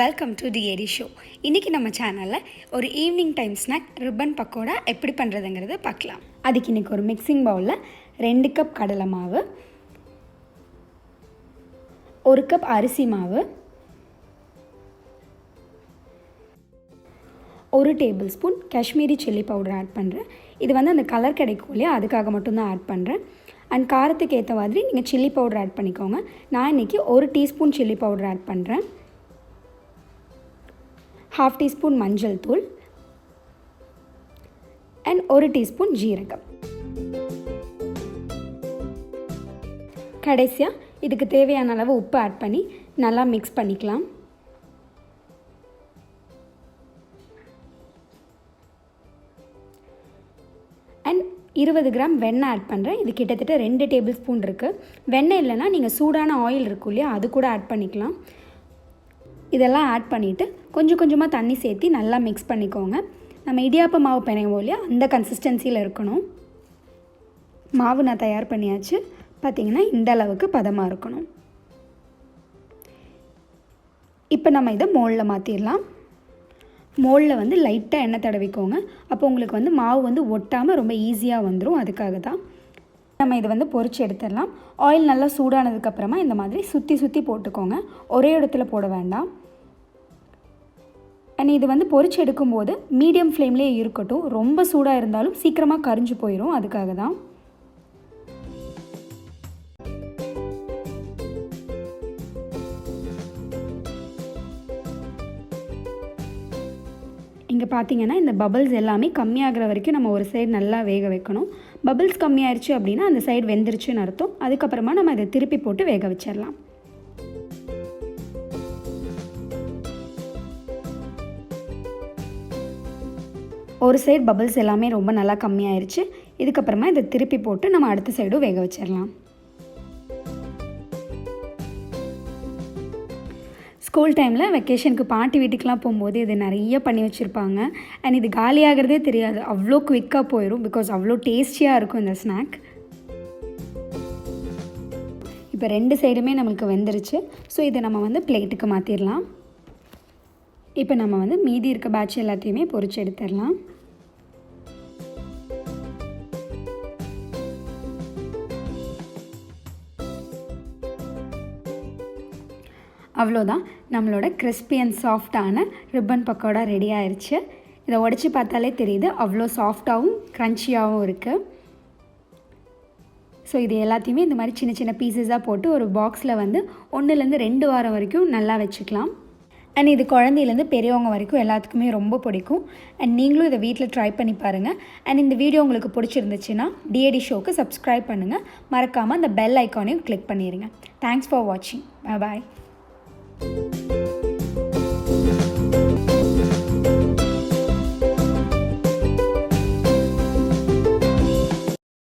Welcome to TAD show. இன்றைக்கி நம்ம சேனலில் ஒரு evening time snack ribbon pakoda எப்படி பண்ணுறதுங்கிறத பார்க்கலாம். அதுக்கு இன்றைக்கி ஒரு மிக்சிங் பவுலில் 2 கப் கடலை மாவு, 1 கப் அரிசி மாவு, 1 tablespoon Kashmiri chilli powder add பண்ணுறேன். இது அந்த கலர் கிடைக்கும் இல்லையா, அதுக்காக மட்டும்தான் ஆட் பண்ணுறேன். அண்ட் காரத்துக்கு ஏற்ற மாதிரி நீங்கள் சில்லி பவுடர் ஆட் பண்ணிக்கோங்க. நான் இன்றைக்கி 1 டீஸ்பூன் சில்லி பவுடர் ஆட் பண்ணுறேன். 1/2 டீஸ்பூன் மஞ்சள் தூள் அண்ட் 1 டீஸ்பூன் ஜீரகம். கடைசியாக இதுக்கு தேவையான அளவு உப்பு ஆட் பண்ணி நல்லா மிக்ஸ் பண்ணிக்கலாம். அண்ட் 20 கிராம் வெண்ணெய் ஆட் பண்ணுறேன். இது கிட்டத்தட்ட 2 டேபிள் ஸ்பூன் இருக்குது. வெண்ணெய் இல்லைன்னா நீங்கள் சூடான ஆயில் இருக்கும் இல்லையா, அது கூட ஆட் பண்ணிக்கலாம். இதெல்லாம் ஆட் பண்ணிவிட்டு கொஞ்சம் கொஞ்சமாக தண்ணி சேர்த்து நல்லா மிக்ஸ் பண்ணிக்கோங்க. நம்ம இடியாப்ப மாவு பிணைவோம் இல்லையா, அந்த கன்சிஸ்டன்சியில் இருக்கணும். மாவு நான் தயார் பண்ணியாச்சு. பார்த்திங்கன்னா இந்த அளவுக்கு பதமாக இருக்கணும். இப்போ நம்ம இதை மோல்டில் மாற்றிடலாம். மோல்டில் லைட்டாக எண்ணெய் தடவிக்கோங்க. அப்போ உங்களுக்கு மாவு ஒட்டாமல் ரொம்ப ஈஸியாக வந்துடும். அதுக்காக தான் நம்ம இதை பொரிச்சு எடுத்துடலாம். ஆயில் நல்லா சூடானதுக்கப்புறமா இந்த மாதிரி சுற்றி சுற்றி போட்டுக்கோங்க. ஒரே இடத்துல போட வேண்டாம். அண்ட் இது பொரிச்சு எடுக்கும்போது மீடியம் ஃப்ளேம்லேயே இருக்கட்டும். ரொம்ப சூடாக இருந்தாலும் சீக்கிரமாக கரிஞ்சு போயிடும். அதுக்காக தான். இங்கே பார்த்தீங்கன்னா இந்த பபிள்ஸ் எல்லாமே கம்மியாகிற வரைக்கும் நம்ம ஒரு சைடு நல்லா வேக வைக்கணும். பபிள்ஸ் கம்மியாயிருச்சு அப்படின்னா அந்த சைடு வெந்துருச்சுன்னு அர்த்தம். அதுக்கப்புறமா நம்ம இதை திருப்பி போட்டு வேக வச்சிடலாம். ஒரு சைடு பபிள்ஸ் எல்லாமே ரொம்ப நல்லா கம்மியாயிருச்சு. இதுக்கப்புறமா இதை திருப்பி போட்டு நம்ம அடுத்த சைடும் வேக வச்சிடலாம். ஸ்கூல் டைமில் வெக்கேஷனுக்கு பாட்டி வீட்டுக்கெலாம் போகும்போது இது நிறைய பண்ணி வச்சுருப்பாங்க. அண்ட் இது காலியாகிறதே தெரியாது. அவ்வளோ குவிக்காக போயிடும். பிகாஸ் அவ்வளோ டேஸ்டியாக இருக்கும் இந்த ஸ்நாக். இப்போ 2 சைடுமே நம்மளுக்கு வெந்துருச்சு. ஸோ இதை நம்ம பிளேட்டுக்கு மாற்றிடலாம். இப்போ நம்ம மீதி இருக்க பேட்ச் எல்லாத்தையுமே பொரிச்சு எடுத்துடலாம். அவ்வளோதான், நம்மளோட கிறிஸ்பி அண்ட் சாஃப்டான ரிப்பன் பக்கோடா ரெடி ஆயிடுச்சு. இதை உடச்சி பார்த்தாலே தெரியுது அவ்வளோ சாஃப்டாகவும் க்ரன்ச்சியாகவும் இருக்குது. ஸோ இது எல்லாத்தையுமே இந்த மாதிரி சின்ன சின்ன பீசஸாக போட்டு ஒரு பாக்ஸில் 1லேருந்து 2 வாரம் வரைக்கும் நல்லா வச்சுக்கலாம். அண்ட் இது குழந்தையிலேருந்து பெரியவங்க வரைக்கும் எல்லாத்துக்குமே ரொம்ப பிடிக்கும். அண்ட் நீங்களும் இதை வீட்டில் ட்ரை பண்ணி பாருங்கள். அண்ட் இந்த வீடியோ உங்களுக்கு பிடிச்சிருந்துச்சுன்னா டிஏடி ஷோக்கு சப்ஸ்கிரைப் பண்ணுங்கள். மறக்காமல் அந்த பெல் ஐக்கானையும் கிளிக் பண்ணிடுங்க. தேங்க்ஸ் ஃபார் வாட்சிங். பாய்.